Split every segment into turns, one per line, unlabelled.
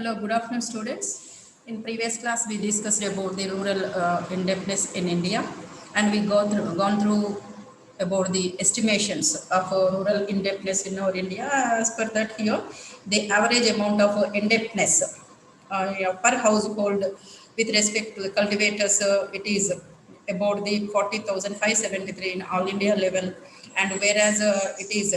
Hello, good afternoon, students. In previous class, we discussed about the rural indebtedness in India, and we gone through about the estimations of rural indebtedness in our India. As per that, here the average amount of indebtedness per household with respect to the cultivators, it is about the 40,573 in all India level, and whereas it is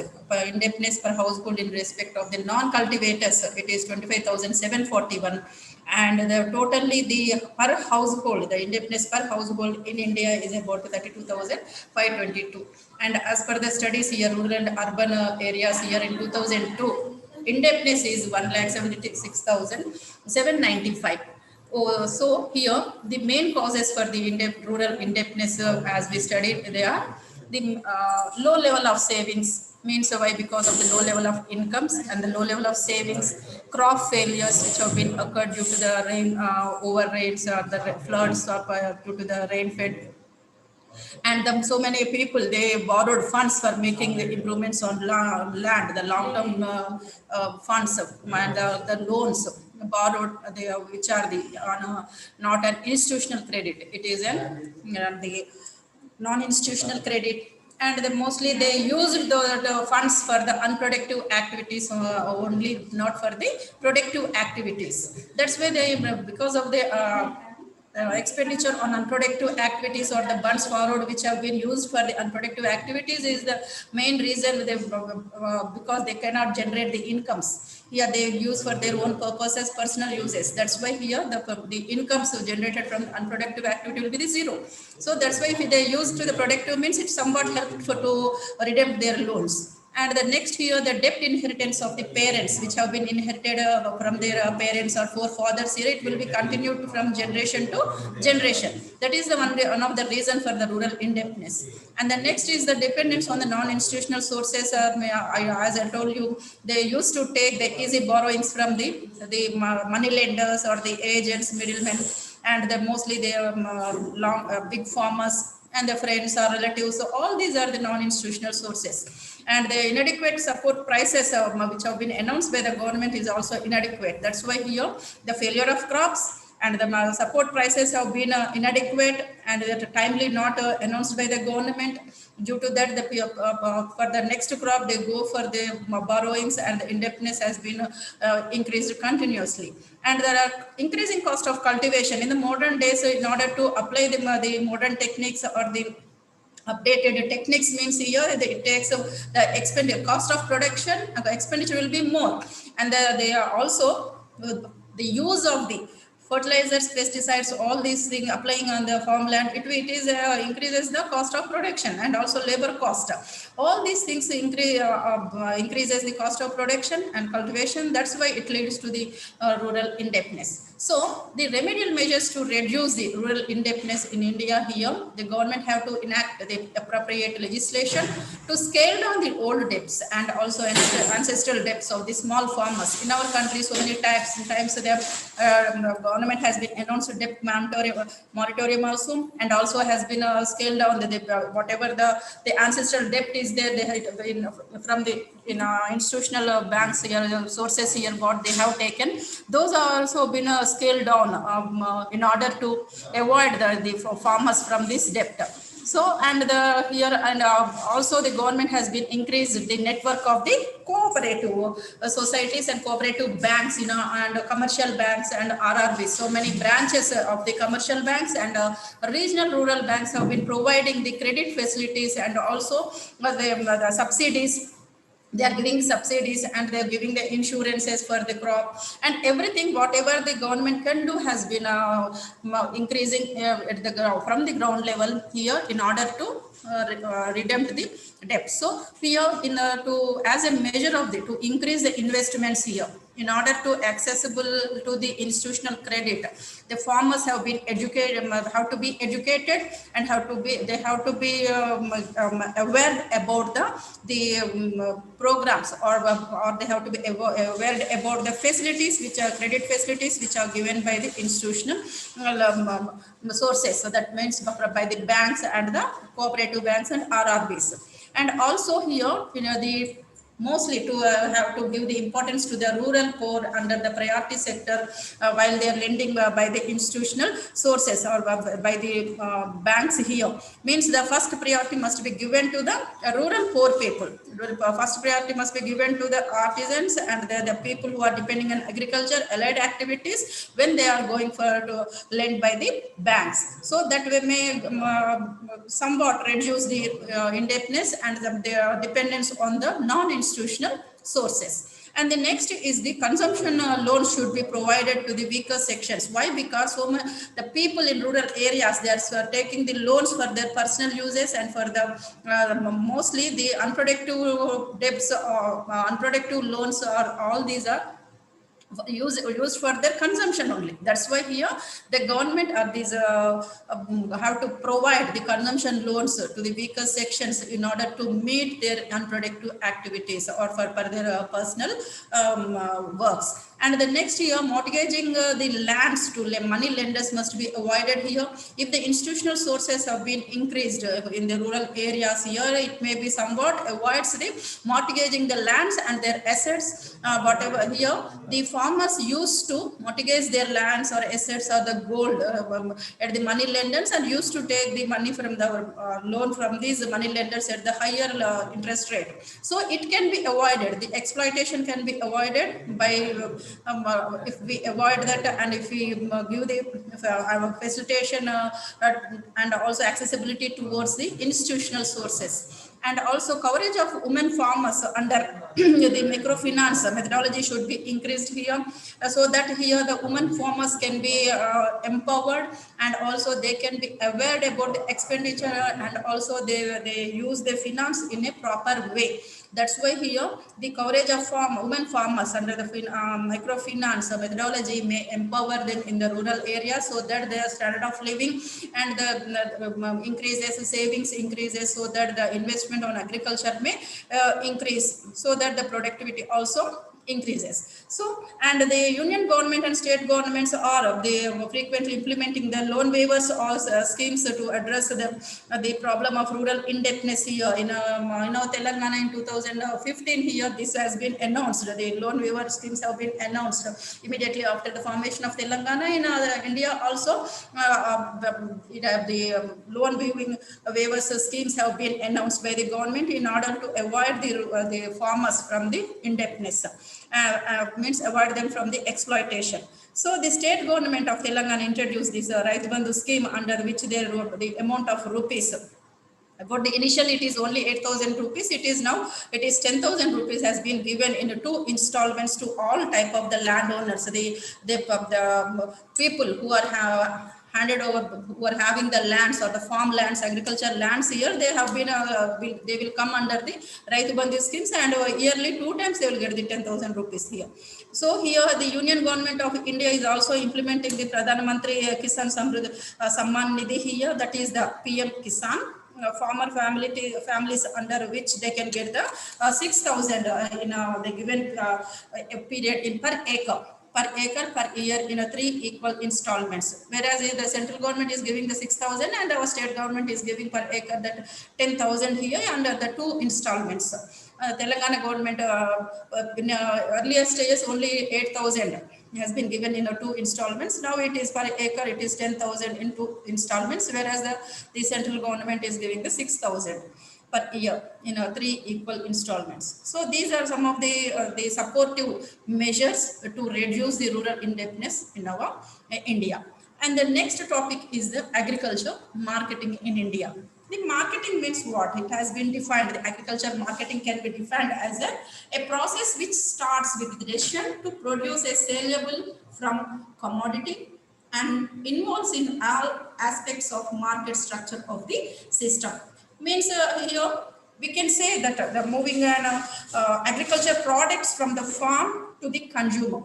indebtedness per household in respect of the non-cultivators, it is 25,741, and the totally the per household, the indebtedness per household in India is about 32,522. And as per the studies here, rural and urban areas here in 2002, indebtedness is 1,76,795. Oh, so here the main causes for the rural indebtedness, as we studied, they are the low level of savings, means why, because of the low level of incomes and the low level of savings, crop failures which have been occurred due to the rain, over rains or the floods, or due to the rain fed, and so many people, they borrowed funds for making the improvements on land, the long term funds and the loans borrowed, which are the not an institutional credit, it is the non-institutional credit, and mostly they used the funds for the unproductive activities only, not for the productive activities. That's why they, because of the expenditure on unproductive activities or the funds borrowed which have been used for the unproductive activities is the main reason they, because they cannot generate the incomes. Here they use for their own purposes, personal uses. That's why here the incomes generated from unproductive activity will be the zero. So that's why if they use to the productive means, it's somewhat helpful to redeem their loans. And the next here, the debt inheritance of the parents, which have been inherited from their parents or forefathers here, it will be continued from generation to generation. That is the one of the reason for the rural indebtedness. And the next is the dependence on the non-institutional sources. As I told you, they used to take the easy borrowings from the money lenders or the agents, middlemen, and mostly they are big farmers and the friends or relatives. So all these are the non-institutional sources. And the inadequate support prices which have been announced by the government is also inadequate. That's why here the failure of crops and the support prices have been inadequate and timely not announced by the government. Due to that, for the next crop, they go for the borrowings, and the indebtedness has been increased continuously. And there are increasing cost of cultivation in the modern days. So in order to apply the modern techniques or the updated techniques, means here it takes the expenditure, cost of production, expenditure will be more, and they are also the use of the fertilizers, pesticides, all these things applying on the farmland, it is increases the cost of production and also labor cost. All these things increases the cost of production and cultivation. That's why it leads to the rural indebtedness. So the remedial measures to reduce the rural indebtedness in India here, the government have to enact the appropriate legislation to scale down the old debts and also ancestral debts of the small farmers. In our country, so many times the government has been announced debt moratorium also, and also has been scaled down whatever the ancestral debt is there, they from the institutional banks here, sources here, what they have taken, those are also been scaled down in order to avoid the farmers from this debt. So, and also the government has been increased the network of the cooperative societies and cooperative banks, and commercial banks and RRBs. So many branches of the commercial banks and regional rural banks have been providing the credit facilities and also the subsidies. They are giving subsidies and they are giving the insurances for the crop, and everything whatever the government can do has been increasing at from the ground level here in order to redeem the debt. So here as a measure of to increase the investments here, in order to accessible to the institutional credit, the farmers have been educated, have to be educated, and they have to be aware about the programs, or they have to be aware about the facilities which are credit facilities which are given by the institutional sources. So that means by the banks and the cooperative banks and RRBs. And also here, the mostly to have to give the importance to the rural poor under the priority sector while they are lending by the institutional sources or by the banks here. Means the first priority must be given to the rural poor people. First priority must be given to the artisans and the people who are depending on agriculture allied activities when they are going for to lend by the banks, so that we may somewhat reduce the indebtedness and the dependence on the non-institutional sources. And the next is the consumption loans should be provided to the weaker sections. Why? Because the people in rural areas, they are taking the loans for their personal uses and for the mostly the unproductive debts or unproductive loans, or all these are used for their consumption only. That's why here the government or these have to provide the consumption loans to the weaker sections in order to meet their unproductive activities or for their personal works. And the next year, mortgaging the lands to money lenders must be avoided here. If the institutional sources have been increased in the rural areas here, it may be somewhat avoids the mortgaging the lands and their assets. Whatever here, the farmers used to mortgage their lands or assets or the gold at the money lenders, and used to take the money from the loan from these money lenders at the higher interest rate. So it can be avoided. The exploitation can be avoided by if we avoid that, and if we give the facilitation and also accessibility towards the institutional sources. And also coverage of women farmers under the microfinance methodology should be increased here, so that here the women farmers can be empowered, and also they can be aware about the expenditure, and also they use the finance in a proper way. That's why here the coverage of women farmers under the microfinance methodology may empower them in the rural area, so that their standard of living and the increases, savings increases, so that the investment on agriculture may increase, so that the productivity also increases. So, and the union government and state governments are they frequently implementing the loan waivers or schemes to address the problem of rural indebtedness here. In Telangana in 2015 here, this has been announced. The loan waiver schemes have been announced immediately after the formation of Telangana. In India also, the loan waivers schemes have been announced by the government in order to avoid the farmers from the indebtedness. Means avoid them from the exploitation. So the state government of Telangana introduced this Raitu Bandhu scheme, under which they wrote the amount of rupees. About the initially it is only 8,000 rupees. It is now 10,000 rupees has been given in 2 installments to all type of the landowners. The people who are handed over, who are having the lands or the farm lands, agriculture lands here, they have been they will come under the Raitu Bandhu schemes, and yearly 2 times they will get the 10,000 rupees here. So here the Union Government of India is also implementing the Pradhan Mantri Kisan Samman Nidhi here, that is the PM Kisan. Farmer families under which they can get the 6,000 in the given period in per acre per year in 3 equal installments, whereas the central government is giving the 6,000 and our state government is giving per acre that 10,000 here under the 2 installments. Telangana government in earlier stages only 8,000 has been given in 2 installments. Now it is per acre, it is 10,000 in 2 installments, whereas the central government is giving the 6,000 per year in 3 equal installments. So these are some of the supportive measures to reduce the rural indebtedness in our India. And the next topic is the agriculture marketing in India. The marketing means what? It has been defined. The agriculture marketing can be defined as a process which starts with the decision to produce a saleable from commodity and involves in all aspects of market structure of the system. Means here we can say that the moving agriculture products from the farm to the consumer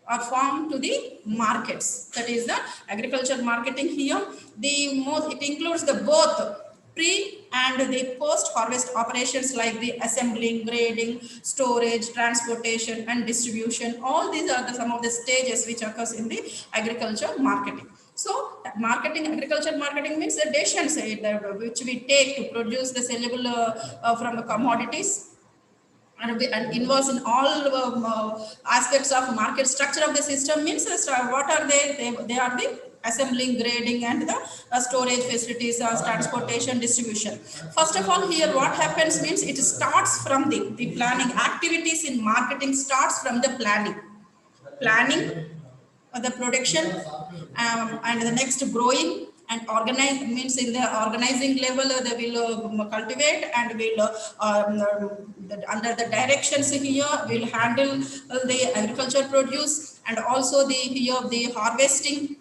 or farm to the markets. That is the agriculture marketing here. It includes the both pre and the post harvest operations like the assembling, grading, storage, transportation and distribution. All these are some of the stages which occurs in the agriculture marketing. So agriculture marketing means the decisions which we take to produce the saleable from the commodities and involves in all aspects of market structure of the system. Means what are they are the assembling, grading, and the storage facilities, transportation, distribution. First of all, here what happens means it starts from the planning activities in marketing, starts from the planning the production, and the next growing and organize. Means in the organizing level they will cultivate and will under the directions here will handle the agriculture produce, and also the here the harvesting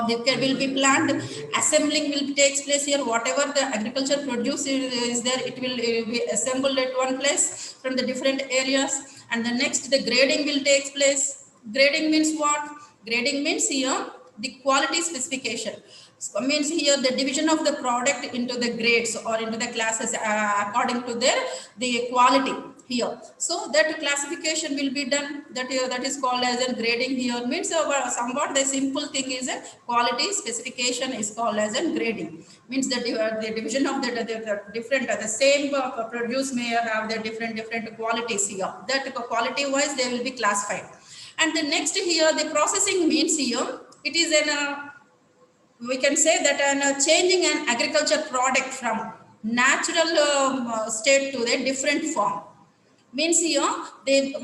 there will be planned, assembling will takes place here. Whatever the agriculture produce is there, it will be assembled at one place from the different areas. And the next the grading will take place. Grading means what? Grading means here the quality specification. So means here the division of the product into the grades or into the classes according to their the quality here. So that classification will be done. That is called as a grading here. Means somewhat the simple thing is a quality specification is called as a grading. Means that the division of the different the same produce may have the different qualities here. That quality wise they will be classified. And the next here the processing means here it is an we can say that changing an agriculture product from natural state to the different form. Means here they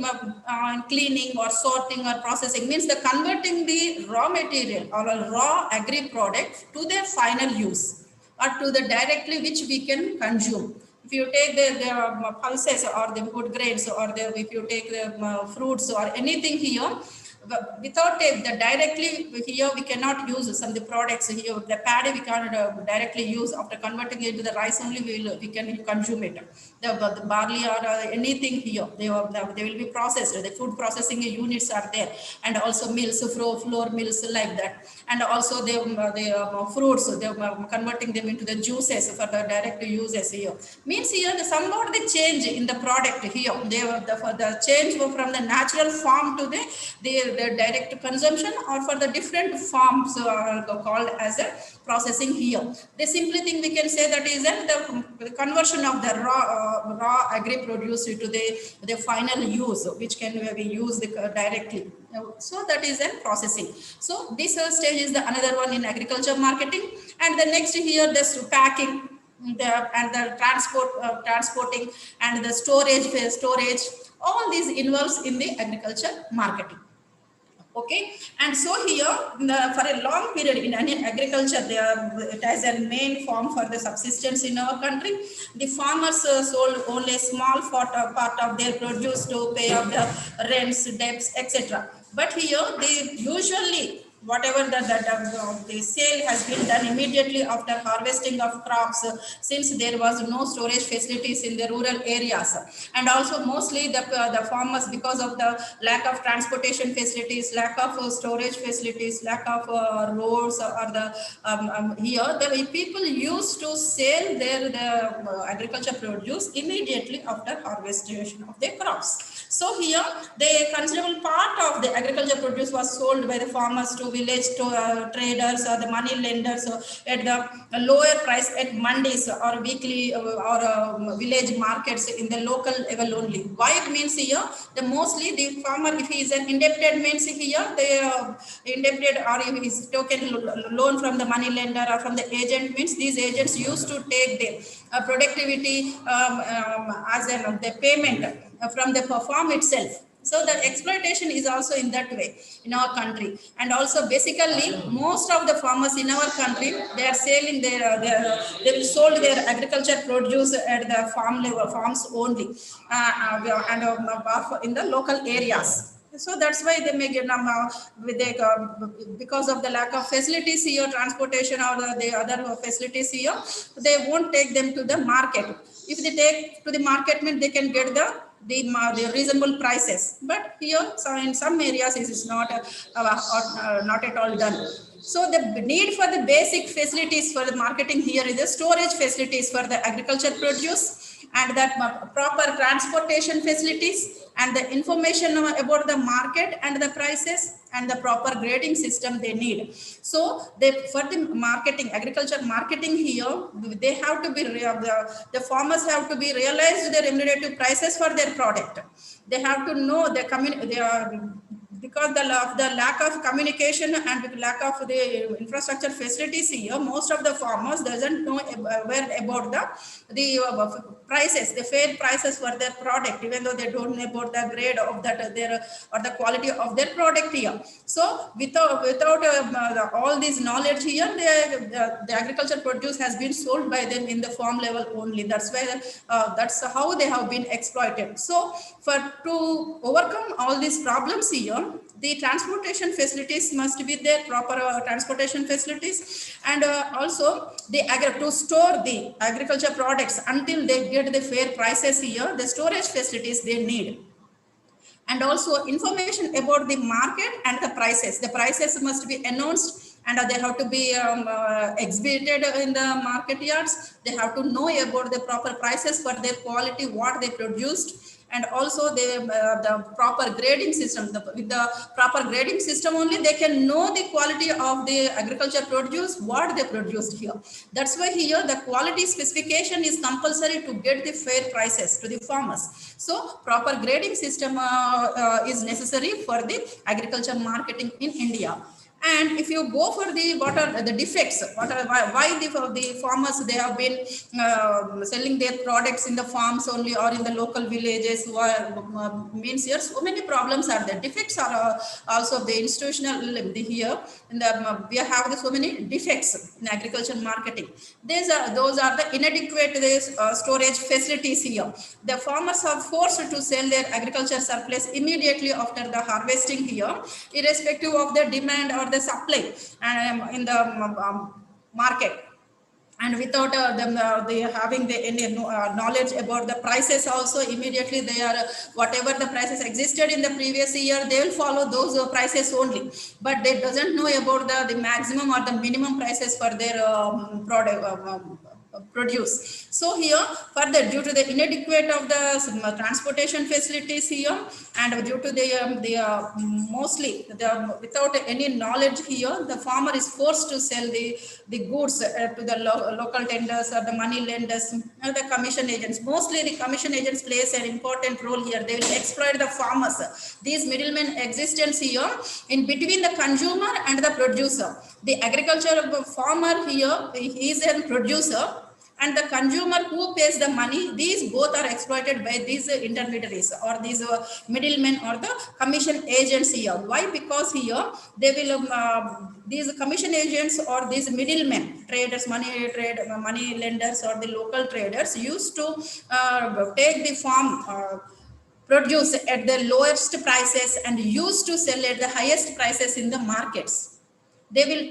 cleaning or sorting or processing means the converting the raw material or a raw agri product to their final use or to the directly which we can consume. If you take the pulses or the good grains, or if you take the fruits or anything here, without the directly here we cannot use some of the products here. The paddy we cannot directly use. After converting it to the rice only we can consume it. The barley or anything here they will be processed. The food processing units are there, and also mills, flour mills like that. And also the fruits they are converting them into the juices for the direct uses here. Means here the somewhat the change in the product here. For the change from the natural form to the direct consumption, or for the different forms called as a processing here. The simply thing we can say that is the conversion of the raw agri produce to the final use, which can be used directly. So that is a processing. So this stage is the another one in agriculture marketing. And the next here the packing, the transporting, and the storage. All these involves in the agriculture marketing. Okay, and so here for a long period in any agriculture, it has a main form for the subsistence in our country. The farmers sold only a small part of their produce to pay off the rents, debts, etc. But here they usually whatever the sale has been done immediately after harvesting of crops, since there was no storage facilities in the rural areas. And also mostly the farmers, because of the lack of transportation facilities, lack of storage facilities, lack of roads, or the here the people used to sell the agriculture produce immediately after harvestation of their crops. So here the considerable part of the agriculture produce was sold by the farmers to village traders or the money lenders at the lower price at mandis or weekly or village markets in the local level only. Why it means here the mostly the farmer, if he is an indebted, means here the indebted, or if he is taken loan from the money lender or from the agent, means these agents used to take the productivity as the payment from the farm itself. So the exploitation is also in that way in our country. And also basically most of the farmers in our country, they are selling they sold their agriculture produce at the farm level, farms only, and in the local areas. So that's why they make it because of the lack of facilities here, transportation or the other facilities here, they won't take them to the market. If they take to the market, means they can get the reasonable prices. But here, so in some areas, it is not at all done. So the need for the basic facilities for the marketing here is the storage facilities for the agriculture produce, and that proper transportation facilities, and the information about the market and the prices and the proper grading system they need. So they, for the marketing, agriculture marketing here, they have to be, the farmers have to be realized their remunerative prices for their product. They have to know they are, because the lack of communication and lack of the infrastructure facilities here, most of the farmers doesn't know aware about the prices, the fair prices for their product, even though they don't know about the grade of that their or the quality of their product here. So without all this knowledge here, the agriculture produce has been sold by them in the farm level only. That's why that's how they have been exploited. So to overcome all these problems here, the transportation facilities must be there, proper transportation facilities, and also to store the agriculture products until they get the fair prices here, the storage facilities they need. And also information about the market and the prices. The prices must be announced, and they have to be exhibited in the market yards. They have to know about the proper prices for their quality, what they produced, and also the proper grading system. With the proper grading system only, they can know the quality of the agriculture produce, what they produced here. That's why here the quality specification is compulsory to get the fair prices to the farmers. So proper grading system is necessary for the agriculture marketing in India. And if you go for the what are the defects, why the farmers, they have been selling their products in the farms only or in the local villages, who are means here so many problems are there. Defects are also the institutional here in the we have so many defects in agriculture marketing. Those are the inadequate storage facilities here. The farmers are forced to sell their agriculture surplus immediately after the harvesting here, irrespective of the demand or the supply in the market. And without them they having any knowledge about the prices also, immediately they are whatever the prices existed in the previous year, they will follow those prices only, but they doesn't know about the maximum or the minimum prices for their product produce. So here further, due to the inadequate of the transportation facilities here, and due to the mostly without any knowledge here, the farmer is forced to sell the goods to the local tenders or the money lenders or the commission agents. Mostly the commission agents plays an important role here. They will exploit the farmers. These middlemen existence here in between the consumer and the producer. The agriculture farmer here, he is a producer, and the consumer who pays the money, these both are exploited by these intermediaries or these middlemen or the commission agents here. Why? Because here they will these commission agents or these middlemen, traders, money lenders or the local traders used to take the farm produce at the lowest prices and used to sell at the highest prices in the markets. They will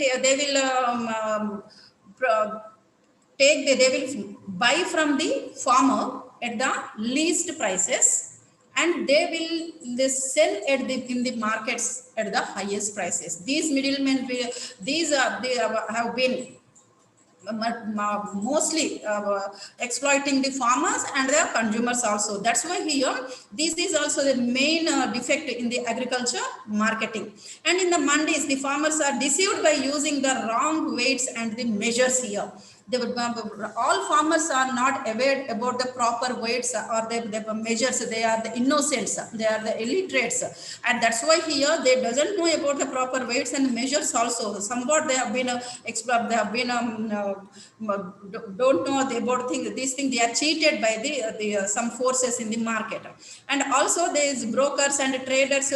they will buy from the farmer at the least prices, and they will sell at in the markets at the highest prices. These middlemen they have been mostly exploiting the farmers and the consumers also. That's why here this is also the main defect in the agriculture marketing. And in the mandis, the farmers are deceived by using the wrong weights and the measures here. All farmers are not aware about the proper weights or the measures. They are the innocents, they are the illiterates, and that's why here they doesn't know about the proper weights and measures also. Somewhat they have been they have been don't know about these things. They are cheated by the some forces in the market. And also there is brokers and traders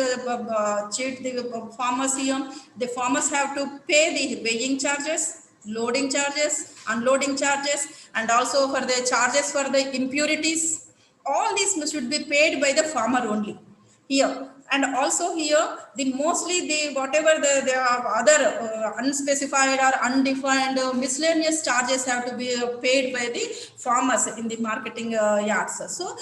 cheat the farmers here. The farmers have to pay the weighing charges, loading charges, unloading charges, and also for the charges for the impurities. All these should be paid by the farmer only. Here And also here the mostly the whatever the other unspecified or undefined miscellaneous charges have to be paid by the farmers in the marketing yards. So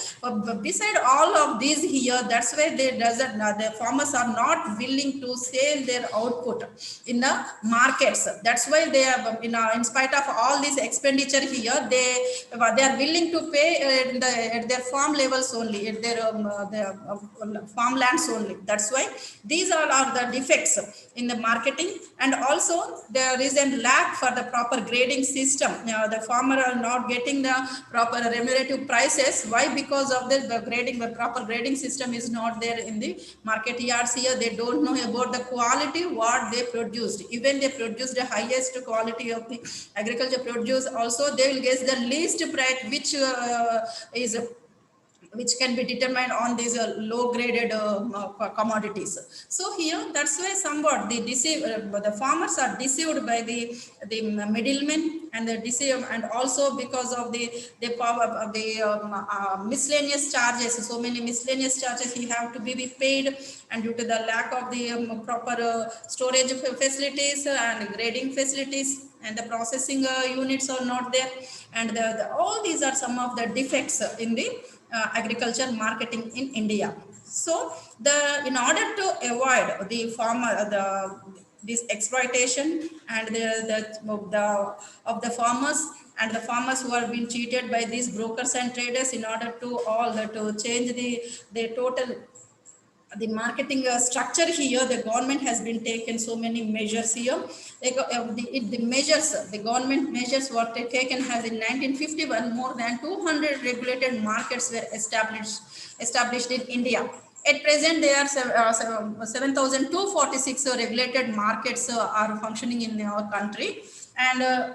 beside all of these here, that's why they doesn't the farmers are not willing to sell their output in the markets. That's why they have in spite of all this expenditure here, they are willing to pay at their farm levels only, at their farmlands only. That's why these all are the defects in the marketing. And also there is a lack for the proper grading system. The farmer are not getting the proper remunerative prices. Why? Because of the grading, the proper grading system is not there in the market yards here. They don't know about the quality what they produced. Even they produce the highest quality of the agriculture produce, also they will get the least price which can be determined on these low graded commodities. So here that's why somewhat the farmers are deceived by the middlemen, and the deceive, and also because of the power of the miscellaneous charges. So many miscellaneous charges he have to be paid, and due to the lack of the proper storage facilities and grading facilities, and the processing units are not there, and all these are some of the defects in the agriculture marketing in India. So in order to avoid the farmer this exploitation and the farmers, and the farmers who are being cheated by these brokers and traders, in order to change the total the marketing structure here, the government has been taken so many measures here. Like, the government measures were taken has in 1951, more than 200 regulated markets were established in India. At present, there are 7,246 regulated markets are functioning in our country. And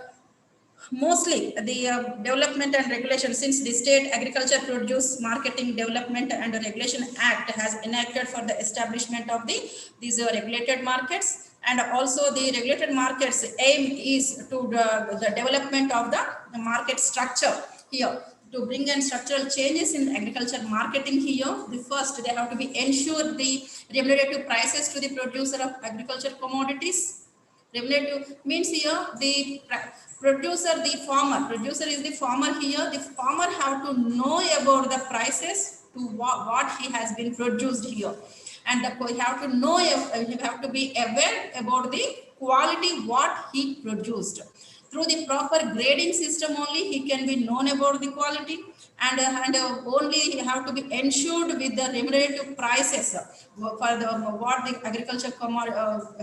mostly the development and regulation, since the State Agriculture Produce Marketing Development and Regulation Act has enacted for the establishment of these regulated markets. And also the regulated markets aim is to the development of the market structure here, to bring in structural changes in agriculture marketing here. The first, they have to be ensure the remunerative prices to the producer of agriculture commodities. Remunerative means here the producer is the farmer here. The farmer have to know about the prices to what he has been produced here, and he have to know, he have to be aware about the quality what he produced. Through the proper grading system only he can be known about the quality, and only he have to be ensured with the remunerative prices for the what the agriculture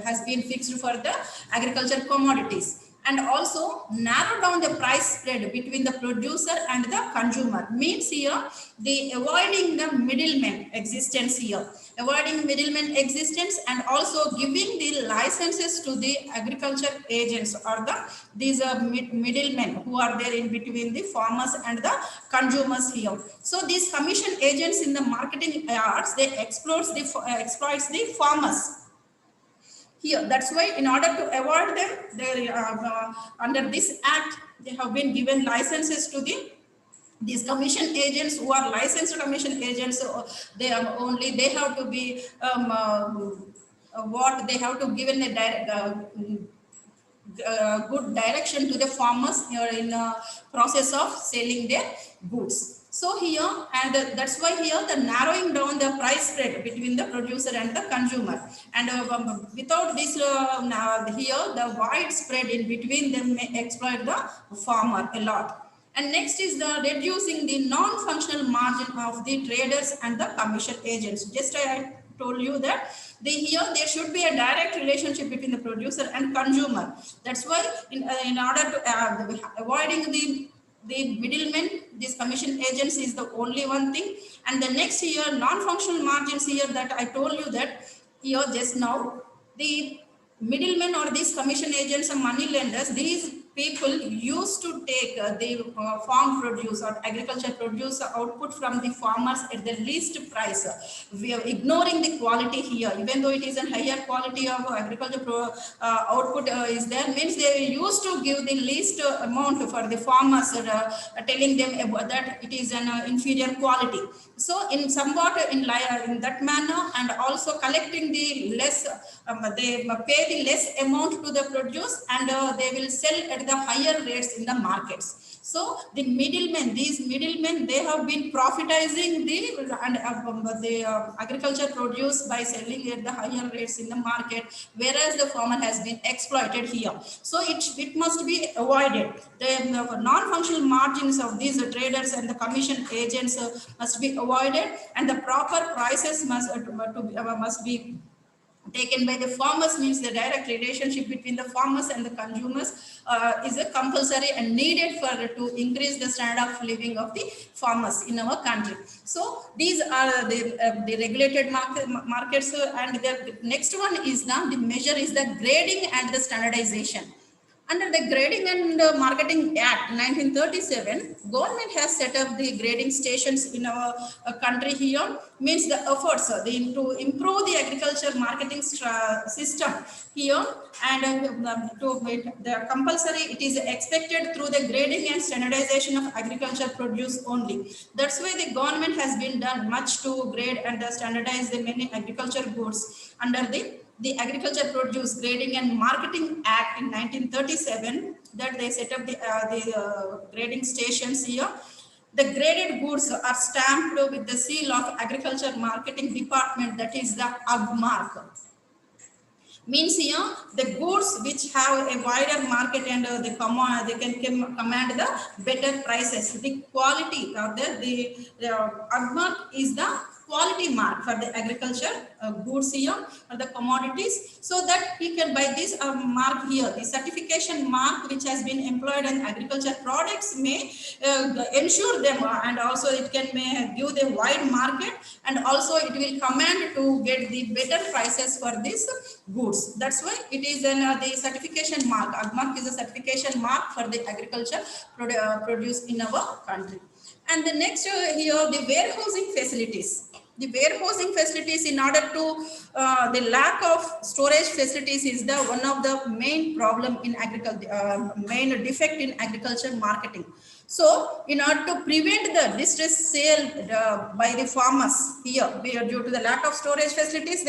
has been fixed for the agriculture commodities. And also narrow down the price spread between the producer and the consumer, means here the avoiding the middleman existence here, avoiding middleman existence, and also giving the licenses to the agriculture agents or these middlemen who are there in between the farmers and the consumers here. So these commission agents in the marketing yards, they exploits the farmers here. That's why in order to avoid them, they under this act they have been given licenses to these commission agents who are licensed commission agents. So they have to be what they have to given a direct good direction to the farmers in process of selling their goods. So here, and that's why here the narrowing down the price spread between the producer and the consumer, and without this here the widespread in between them may exploit the farmer a lot. And next is the reducing the non-functional margin of the traders and the commission agents. Just I told you that here there should be a direct relationship between the producer and consumer. That's why in order to avoiding the middlemen, these commission agents is the only one thing. And the next here non-functional margins here, that I told you that here just now, the middlemen or these commission agents and money lenders, these people used to take the farm produce or agriculture produce output from the farmers at the least price. We are ignoring the quality here, even though it is a higher quality of agriculture output is there, means they used to give the least amount for the farmers, telling them about that it is an inferior quality. So in somewhat in that manner, and also collecting the less, they pay the less amount to the produce, and they will sell at the higher rates in the markets. So the middlemen, these middlemen, they have been profitizing the agriculture produce by selling at the higher rates in the market, whereas the farmer has been exploited here. So it must be avoided. The non-functional margins of these traders and the commission agents must be avoided, and the proper prices must be taken by the farmers, means the direct relationship between the farmers and the consumers is a compulsory and needed for to increase the standard of living of the farmers in our country. So these are the regulated markets, and the next one is the measure is the grading and the standardization. Under the Grading and Marketing Act 1937, government has set up the grading stations in our country here, means the efforts to improve the agriculture marketing system here, and the compulsory, it is expected through the grading and standardization of agriculture produce only. That's why the government has been done much to grade and standardize the many agriculture goods under the Agriculture Produce Grading and Marketing Act in 1937, that they set up the grading stations here. The graded goods are stamped with the seal of Agriculture Marketing Department, that is the AGMARK. Means here the goods which have a wider market and they can command the better prices. The quality of the AGMARK is the quality mark for the agriculture goods here, or the commodities, so that he can buy this mark here. The certification mark which has been employed in agriculture products may ensure them, and also it may give the wide market, and also it will command to get the better prices for these goods. That's why it is the certification mark. AGMARK is a certification mark for the agriculture produce in our country. And the next here, the warehousing facilities. The warehousing facilities, in order to the lack of storage facilities is the one of the main problem in agriculture, main defect in agriculture marketing. So in order to prevent the distress sale by the farmers here, due to the lack of storage facilities,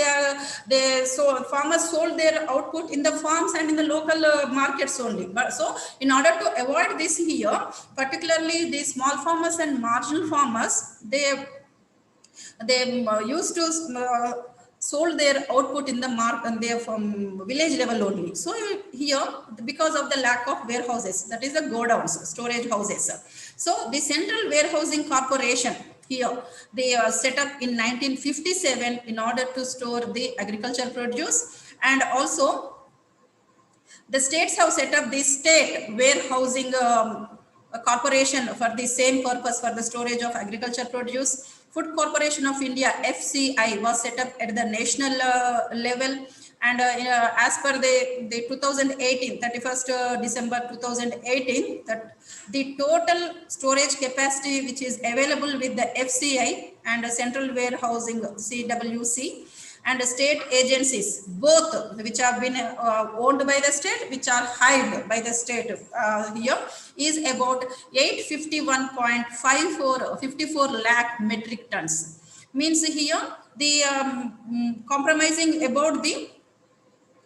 farmers sold their output in the farms and in the local markets only. But so in order to avoid this here, particularly the small farmers and marginal farmers, they used to sold their output in the market, and they are from village level only. So here, because of the lack of warehouses, that is the godowns, storage houses. So the Central Warehousing Corporation here, they are set up in 1957 in order to store the agriculture produce, and also the states have set up the State Warehousing Corporation for the same purpose, for the storage of agriculture produce. Food Corporation of India, FCI, was set up at the national level, and as per the 2018, 31st December 2018, that the total storage capacity which is available with the FCI and Central Warehousing, CWC, and state agencies, both which have been owned by the state, which are hired by the state here, is about 851.54 lakh metric tons. Means here the compromising about the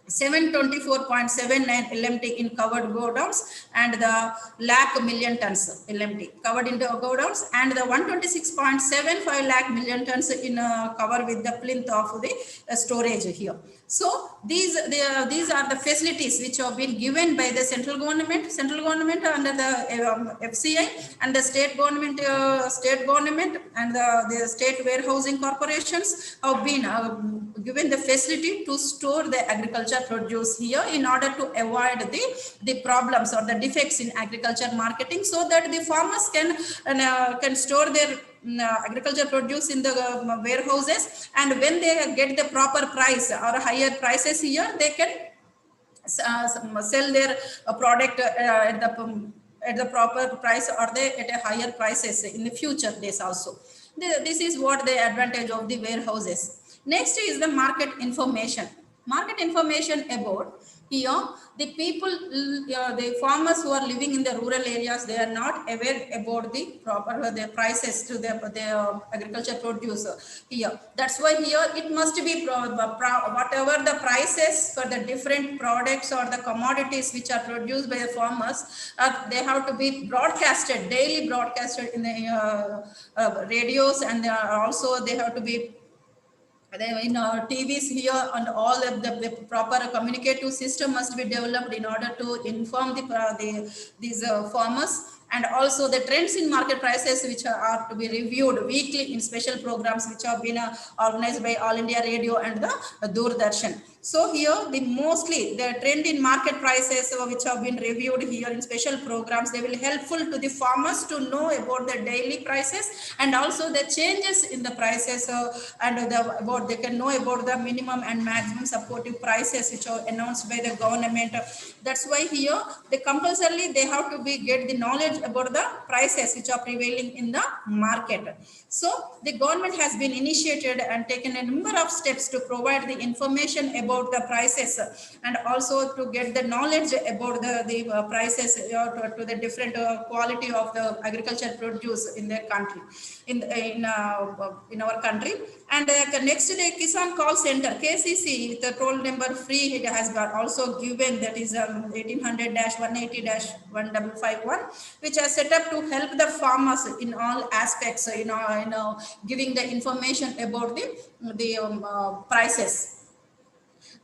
724.79 LMT in covered godowns, and the lakh million tons LMT covered in the godowns, and the 126.75 lakh million tons in cover with the plinth of the storage here. So these are the facilities which have been given by the central government under the FCI, and the state government and the state warehousing corporations have been given the facility to store the agriculture produce here in order to avoid the problems or the defects in agriculture marketing, so that the farmers can store their agriculture produce in the warehouses, and when they get the proper price or higher prices here, they can sell their product at the proper price, or they at a higher prices in the future days also. This is what the advantage of the warehouses. Next is the market information. Market information about here, the people, the farmers who are living in the rural areas, they are not aware about the proper the prices to the agriculture produce here. That's why here it must be whatever the prices for the different products or the commodities which are produced by the farmers, they have to be broadcasted, daily broadcasted in the radios, and also they have to be in TVs here, and all of the proper communicative system must be developed in order to inform these farmers, and also the trends in market prices which are to be reviewed weekly in special programs which have been organized by All India Radio and the Doordarshan. So here the mostly the trend in market prices which have been reviewed here in special programs, they will helpful to the farmers to know about the daily prices and also the changes in the prices, and about they can know about the minimum and maximum supportive prices which are announced by the government. That's why here they compulsorily they have to be get the knowledge about the prices which are prevailing in the market. So the government has been initiated and taken a number of steps to provide the information about the prices, and also to get the knowledge about the prices to the different quality of the agriculture produce in their country, in our country. And next to the Kisan call center KCC, the toll number free, it has got also given, that is 1800-180-1551, which are set up to help the farmers in all aspects, giving the information about the prices.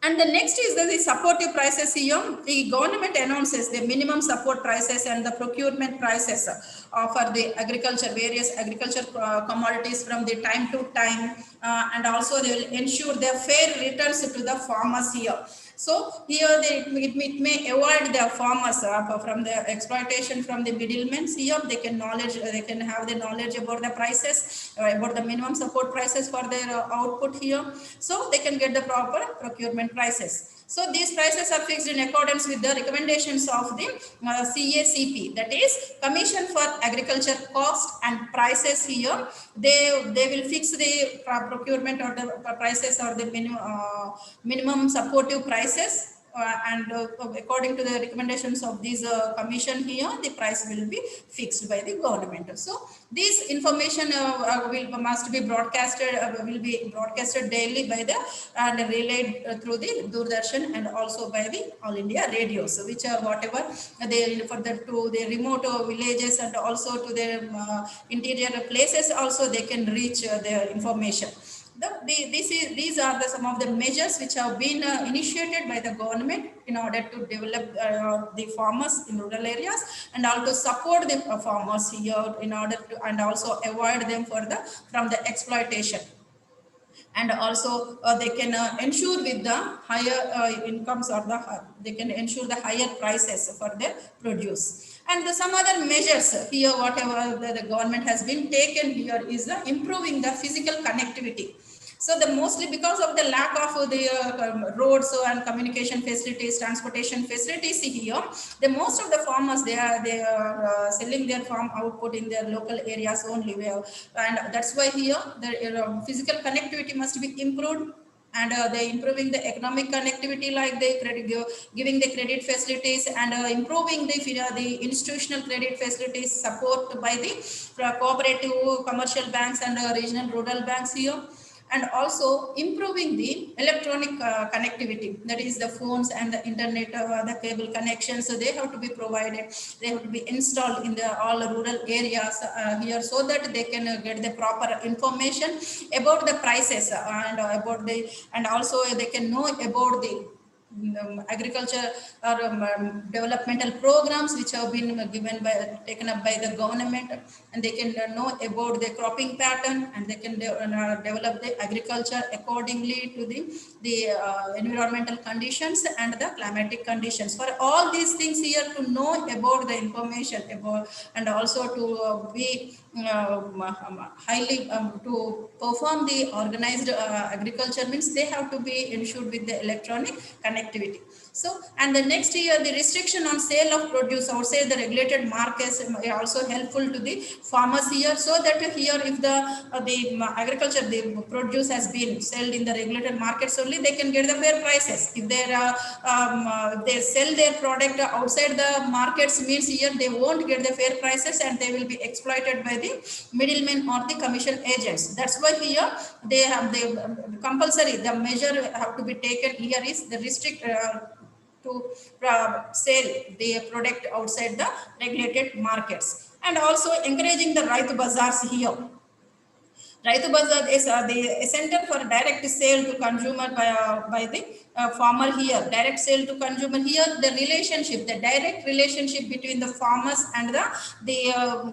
And the next is the supportive prices here. The government announces the minimum support prices and the procurement prices for the agriculture, various agriculture commodities from the time to time, and also they will ensure the fair returns to the farmers here. So here it may avoid the farmers from the exploitation from the middlemen. Here they can have the knowledge about the prices, about the minimum support prices for their output here. So they can get the proper procurement prices. So these prices are fixed in accordance with the recommendations of the CACP, that is Commission for Agriculture Cost and Prices here. They will fix the procurement or the prices or the minimum supportive prices. And according to the recommendations of this commission here, the price will be fixed by the government. So this information must be broadcasted, will be broadcasted daily by the and relayed through the Doordarshan and also by the All India radios, which are whatever they for the to the remote villages and also to the interior places also they can reach their information. These are some of the measures which have been initiated by the government in order to develop the farmers in rural areas, and also support the farmers here in order to, and also avoid them from the exploitation. And also they can ensure with the higher incomes, or they can ensure the higher prices for their produce. And some other measures here, whatever the government has been taken here, is improving the physical connectivity. So the mostly because of the lack of the roads and communication facilities, transportation facilities here, the most of the farmers they are selling their farm output in their local areas only, and that's why here the physical connectivity must be improved. And they improving the economic connectivity, like the giving the credit facilities, and improving the institutional credit facilities support by the cooperative commercial banks and regional rural banks here. And also improving the electronic connectivity, that is the phones and the internet, the cable connections. So they have to be provided, they have to be installed in the all rural areas here, so that they can get the proper information about the prices and also they can know about the agriculture or developmental programs which have been taken up by the government, and they can know about the cropping pattern, and they can develop the agriculture accordingly to the environmental conditions and the climatic conditions. For all these things here, to know about the information about, and also to be highly to perform the organized agriculture, means they have to be ensured with the electronic connectivity. activity. So, and the next year, the restriction on sale of produce, I would say the regulated markets are also helpful to the farmers here, so that here if the agriculture, the produce has been sold in the regulated markets only, they can get the fair prices. If they sell their product outside the markets, means here they won't get the fair prices and they will be exploited by the middlemen or the commission agents. That's why here they have the compulsory, the measure have to be taken here is the restrict to sell the product outside the regulated markets, and also encouraging the Raitu Bazaars here. Raitu Bazaar is the center for direct sale to consumer by the farmer here. Direct sale to consumer here, the relationship, the direct relationship between the farmers and the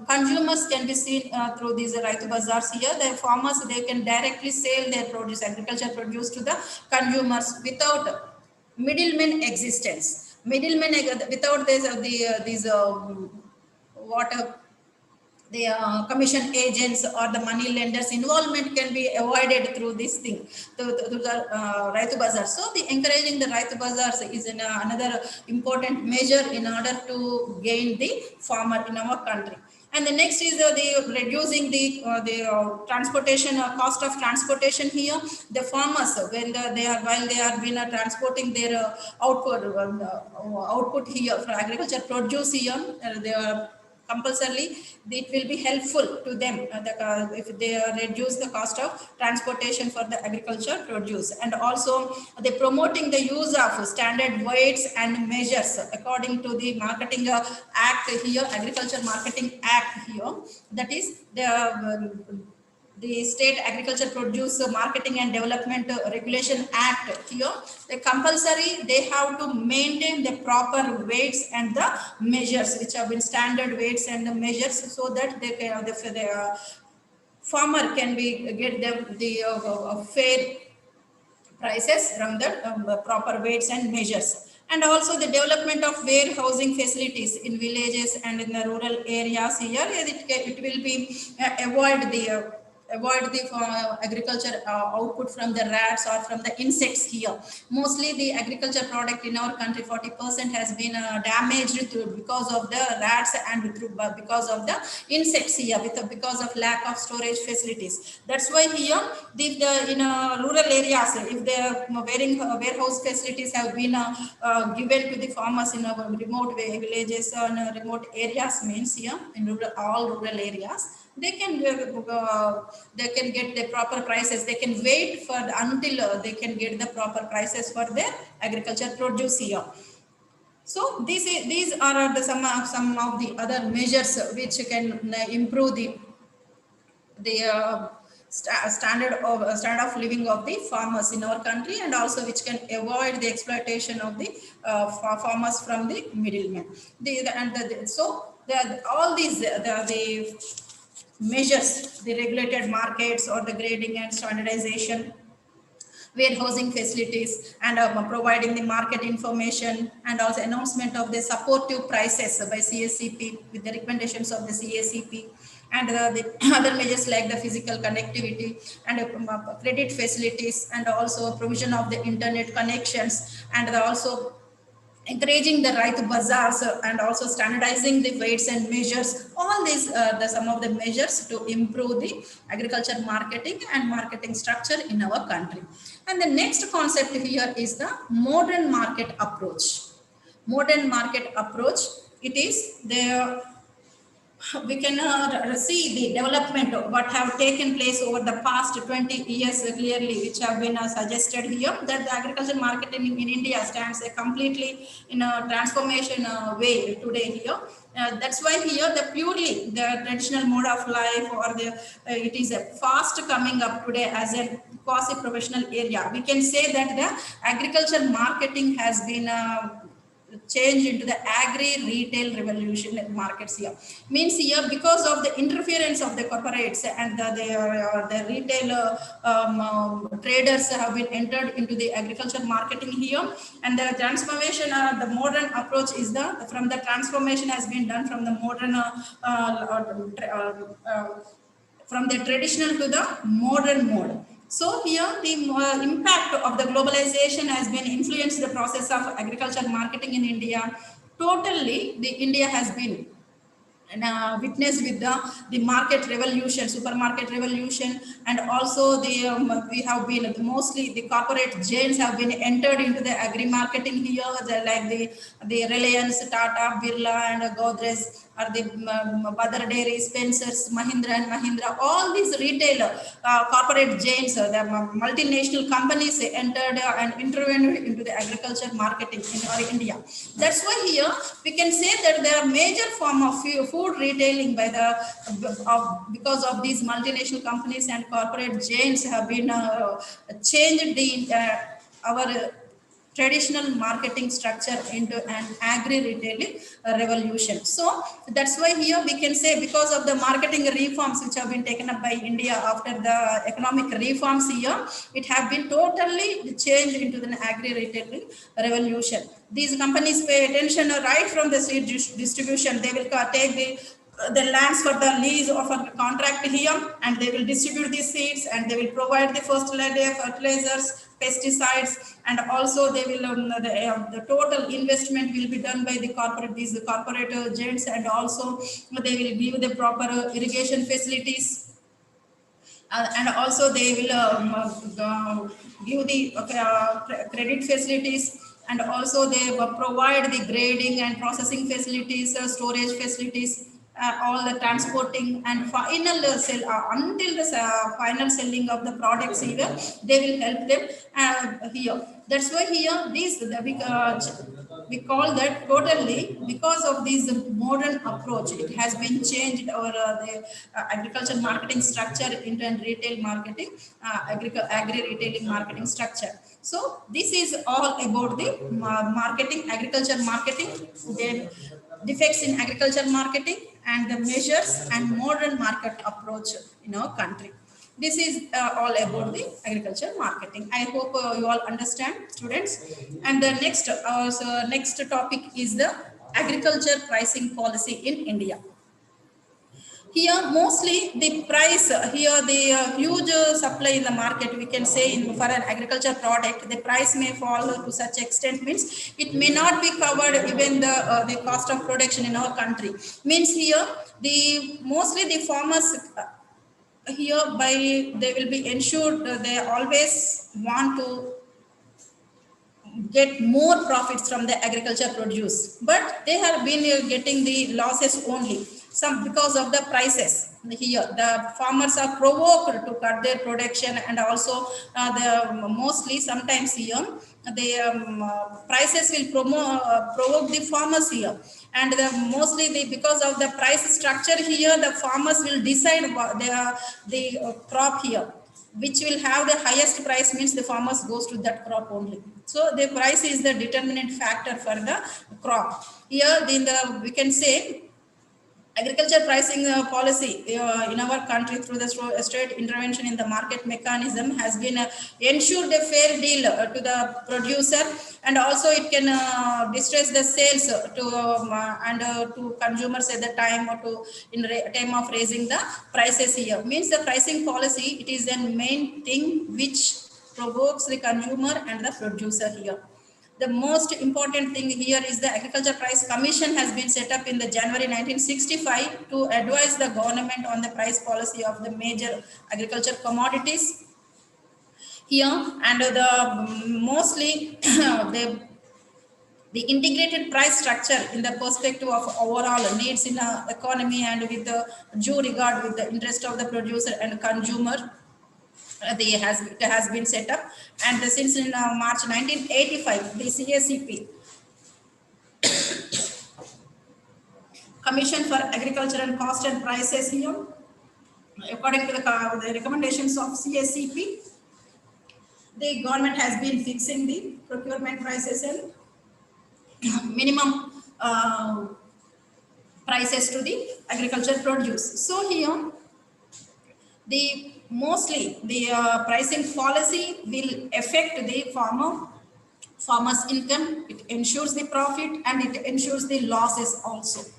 consumers can be seen through these Raitu Bazaars here. The farmers, they can directly sell their produce, agriculture produce to the consumers without middlemen existence. Middlemen without this these what the commission agents or the money lenders involvement can be avoided through this thing, through the Raitu Bazaar. So the encouraging the Raitu Bazaars is another important measure in order to gain the farmer in our country. And the next is the reducing the transportation cost of transportation here. The farmers, when while they are been transporting their output here for agriculture produce here, they are compulsorily it will be helpful to them if they reduce the cost of transportation for the agriculture produce. And also they promoting the use of standard weights and measures according to the marketing act here, agriculture marketing act here, that is the State Agriculture Produce Marketing and Development Regulation Act here. The compulsory, they have to maintain the proper weights and the measures, which have been standard weights and the measures, so that they can, the farmer can be get the fair prices from the proper weights and measures. And also the development of warehousing facilities in villages and in the rural areas here, it will be avoid the agriculture output from the rats or from the insects here. Mostly the agriculture product in our country, 40% has been damaged because of the rats and because of the insects here, because of lack of storage facilities. That's why here in rural areas, if the warehouse facilities have been given to the farmers in our remote villages and remote areas, means here in all rural areas, they can get the proper prices. They can wait for until they can get the proper prices for their agriculture produce here. So these are some of the other measures which can improve the standard of living of the farmers in our country, and also which can avoid the exploitation of the farmers from the middlemen. All these the measures, the regulated markets or the grading and standardization, warehousing facilities, and providing the market information, and also announcement of the supportive prices by CACP with the recommendations of the CACP, and the other measures like the physical connectivity and credit facilities, and also provision of the internet connections, and also encouraging the Raitu Bazaars, and also standardizing the weights and measures. All these some of the measures to improve the agriculture marketing and marketing structure in our country. And the next concept here is the modern market approach. Modern market approach, it is the we can see the development of what have taken place over the past 20 years clearly, which have been suggested here, that the agriculture marketing in India stands completely in a transformation way today here. That's why here the purely the traditional mode of life, or the it is a fast coming up today as a quasi-professional area. We can say that the agriculture marketing has been change into the agri retail revolution in markets here. Means here, because of the interference of the corporates and the retail traders have been entered into the agriculture marketing here, and the transformation, the modern approach is from the transformation has been done from the modern from the traditional to the modern mode. So here the impact of the globalization has been influenced the process of agriculture marketing in India. Totally, the India has been and witnessed with the market revolution, supermarket revolution, and also the we have been mostly the corporate giants have been entered into the agri marketing here, like the Reliance, Tata, Birla, and Godrej, or the Godrej Spencers, Mahindra and Mahindra. All these retail corporate giants, the multinational companies entered and intervened into the agriculture marketing in our India. That's why here we can say that there are major form of food retailing by the because of these multinational companies and corporate giants have been changed the our traditional marketing structure into an agri retailing revolution. So that's why here we can say, because of the marketing reforms which have been taken up by India after the economic reforms here, it have been totally changed into the agri retailing revolution. These companies pay attention right from the seed distribution. They will take the lands for the lease of a contract here, and they will distribute the seeds, and they will provide the fertilizers, pesticides, and also they will the total investment will be done by the corporate agents, and also they will give the proper irrigation facilities, and also they will give the credit facilities, and also they provide the grading and processing facilities, storage facilities, all the transporting and final sell until the final selling of the products here, they will help them here. That's why here these we call that totally, because of this modern approach, it has been changed our the agriculture marketing structure into retail marketing, agri retailing marketing structure. So this is all about the marketing, agriculture marketing, then defects in agriculture marketing, and the measures and modern market approach in our country. This is all about the agriculture marketing. I hope you all understand, students. And the next topic is the agriculture pricing policy in India. Here mostly the price, here the huge supply in the market, we can say for an agriculture product, the price may fall to such extent, means it may not be covered even the cost of production in our country. Means here the mostly the farmers hereby they will be ensured, they always want to get more profits from the agriculture produce, but they have been getting the losses only, some because of the prices. Here the farmers are provoked to cut their production, and also the mostly sometimes here the prices will provoke the farmers here, and mostly because of the price structure here, the farmers will decide what the crop here which will have the highest price, means the farmers goes to that crop only. So the price is the determinant factor for the crop. Here in the we can say agriculture pricing policy in our country through the state intervention in the market mechanism has been ensured a fair deal to the producer, and also it can distress the sales to and to consumers at the time, or to time of raising the prices. Here means the pricing policy, it is the main thing which provokes the consumer and the producer here. The most important thing here is the Agriculture Price Commission has been set up in the January 1965 to advise the government on the price policy of the major agriculture commodities here, and the mostly the integrated price structure in the perspective of overall needs in the economy, and with the due regard with the interest of the producer and consumer, it has been set up. And since in March 1985, the CACP, Commission for Agriculture and Cost and Prices here, according to the recommendations of CACP, the government has been fixing the procurement prices and minimum prices to the agriculture produce. So here the mostly the pricing policy will affect the farmer's income. It ensures the profit and it ensures the losses also.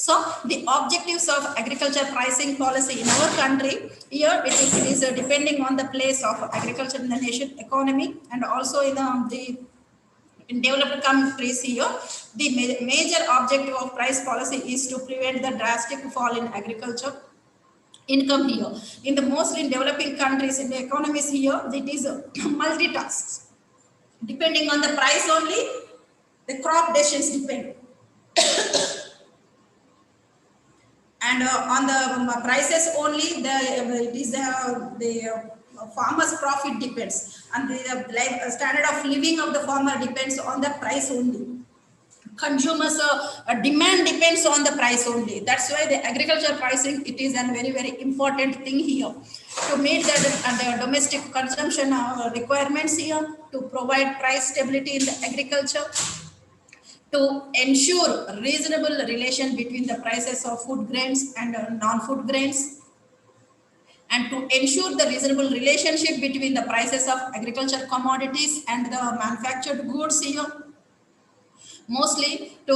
So the objectives of agriculture pricing policy in our country, here it is depending on the place of agriculture in the nation economy, and also in the in developed countries here, the major objective of price policy is to prevent the drastic fall in agriculture income here. In the mostly in developing countries, in the economies here, it is multitasks. Depending on the price only, the crop decisions depend. And on the prices only, it is the farmer's profit depends, and the standard of living of the farmer depends on the price only. Consumers demand depends on the price only. That's why the agriculture pricing, it is a very, very important thing here to meet the domestic consumption requirements here, to provide price stability in the agriculture, to ensure reasonable relation between the prices of food grains and non-food grains, and to ensure the reasonable relationship between the prices of agriculture commodities and the manufactured goods here. Mostly to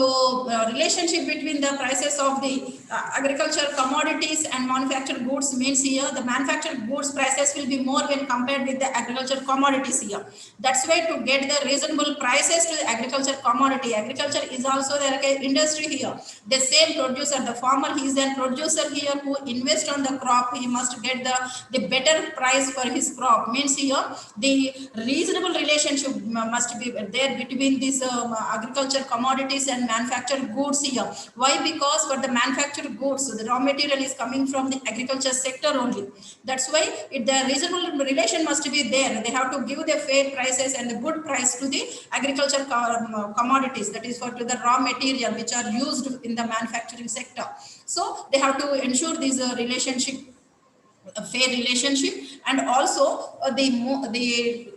relationship between the prices of the agriculture commodities and manufactured goods means here the manufactured goods prices will be more when compared with the agriculture commodities here. That's why to get the reasonable prices to the agriculture commodity, agriculture is also the industry here. The same producer, the farmer, he is a producer here who invest on the crop, he must get the better price for his crop. Means here the reasonable relationship must be there between this agriculture commodities and manufactured goods here. Why? Because for the manufactured goods, the raw material is coming from the agriculture sector only. That's why the reasonable relation must be there. They have to give the fair prices and the good price to the agriculture commodities, that is for to the raw material which are used in the manufacturing sector. So they have to ensure this relationship, a fair relationship, and also the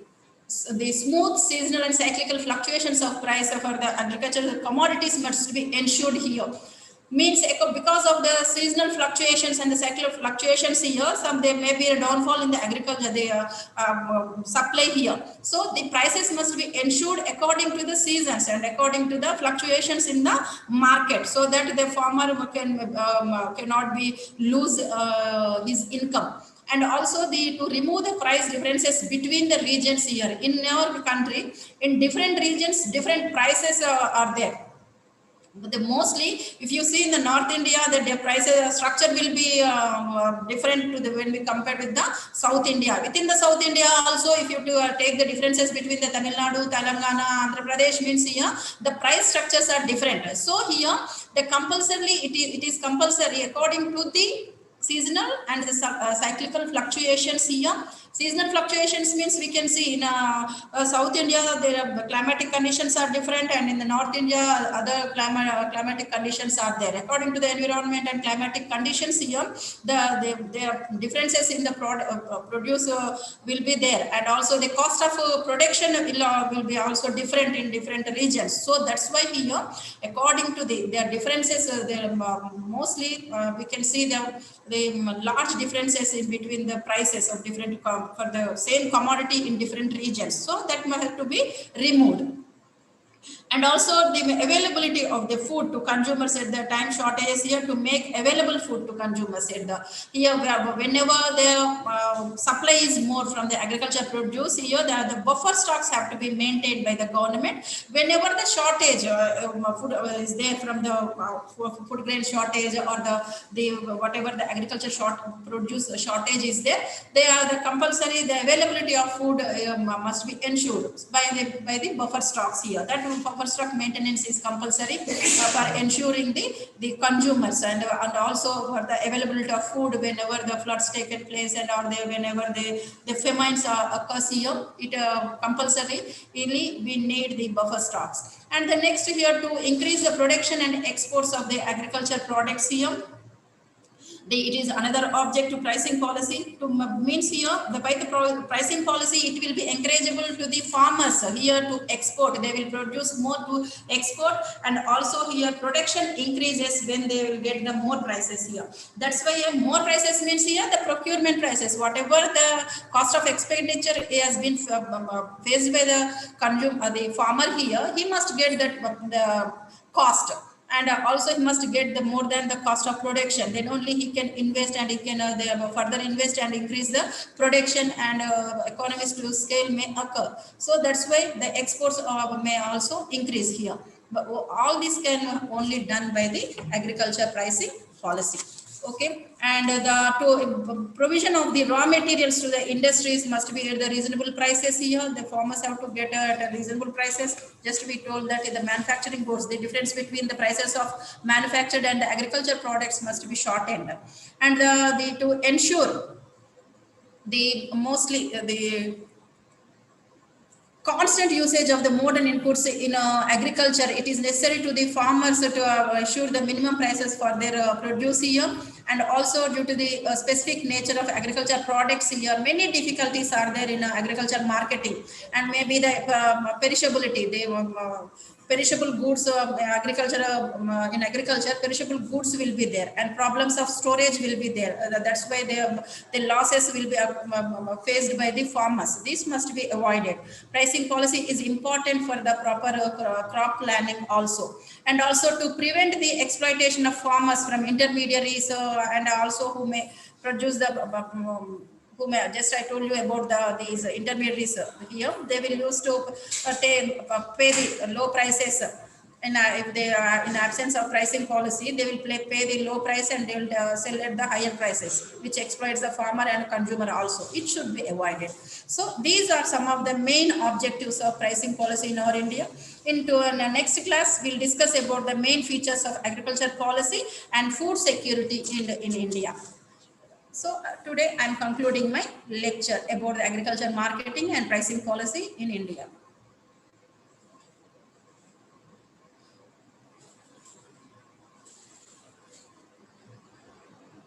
smooth seasonal and cyclical fluctuations of price for the agricultural commodities must be ensured here. Means because of the seasonal fluctuations and the cyclical fluctuations here, there may be a downfall in the agriculture, the supply here. So the prices must be ensured according to the seasons and according to the fluctuations in the market, so that the farmer cannot be lose his income. And also to remove the price differences between the regions here. In our country, in different regions, different prices are there. But mostly, if you see in the North India, the prices structure will be different to the when we compare with the South India. Within the South India also, if you take the differences between the Tamil Nadu, Telangana, Andhra Pradesh, means here the price structures are different. So here the compulsorily it is compulsory according to the seasonal and the cyclical fluctuations here. Seasonal fluctuations means we can see in South India, their climatic conditions are different, and in the North India, other climatic conditions are there. According to the environment and climatic conditions here, the differences in the produce will be there, and also the cost of production will be also different in different regions. So that's why here, according to their differences, mostly we can see the large differences in between the prices of different for the same commodity in different regions. So that must have to be removed. And also the availability of the food to consumers at the time shortages here, to make available food to consumers at the here whenever the supply is more from the agriculture produce here, the buffer stocks have to be maintained by the government. Whenever the shortage food is there from the food grain shortage or the whatever the agriculture produce shortage is there, they are the compulsory the availability of food must be ensured by the buffer stocks here. That buffer stock maintenance is compulsory for ensuring the consumers, and also for the availability of food whenever the floods taken place, and or whenever the famines occurs here, it compulsory we need the buffer stocks. And the next here, to increase the production and exports of the agriculture products here. It is another object to pricing policy. To means here by the pricing policy, it will be encourageable to the farmers here to export. They will produce more to export, and also here production increases when they will get the more prices here. That's why more prices means here the procurement prices. Whatever the cost of expenditure has been faced by the farmer here, he must get that the cost. and also he must get the more than the cost of production, then only he can invest, and he can further invest and increase the production, and economies to scale may occur. So that's why the exports may also increase here, but all this can only done by the agriculture pricing policy. Okay, and provision of the raw materials to the industries must be at the reasonable prices. Here the farmers have to get at a reasonable prices. Just to be told that in the manufacturing goods, the difference between the prices of manufactured and agriculture products must be shortened, and to ensure the mostly the constant usage of the modern inputs in agriculture, it is necessary to the farmers to assure the minimum prices for their produce here. And also due to the specific nature of agriculture products here, many difficulties are there in agriculture marketing, and maybe the perishability, the perishable goods agriculture in agriculture, perishable goods will be there, and problems of storage will be there. That's why the losses will be faced by the farmers. This must be avoided. Pricing policy is important for the proper crop planning also, and also to prevent the exploitation of farmers from intermediaries, and also who may produce the who may, just I told you about these intermediaries here, they will use to pay the low prices. And if they are in absence of pricing policy, they will pay the low price, and they will sell at the higher prices, which exploits the farmer and consumer also. It should be avoided. So these are some of the main objectives of pricing policy in our India. Into the next class, we'll discuss about the main features of agriculture policy and food security in India. So today I'm concluding my lecture about the agriculture marketing and pricing policy in India.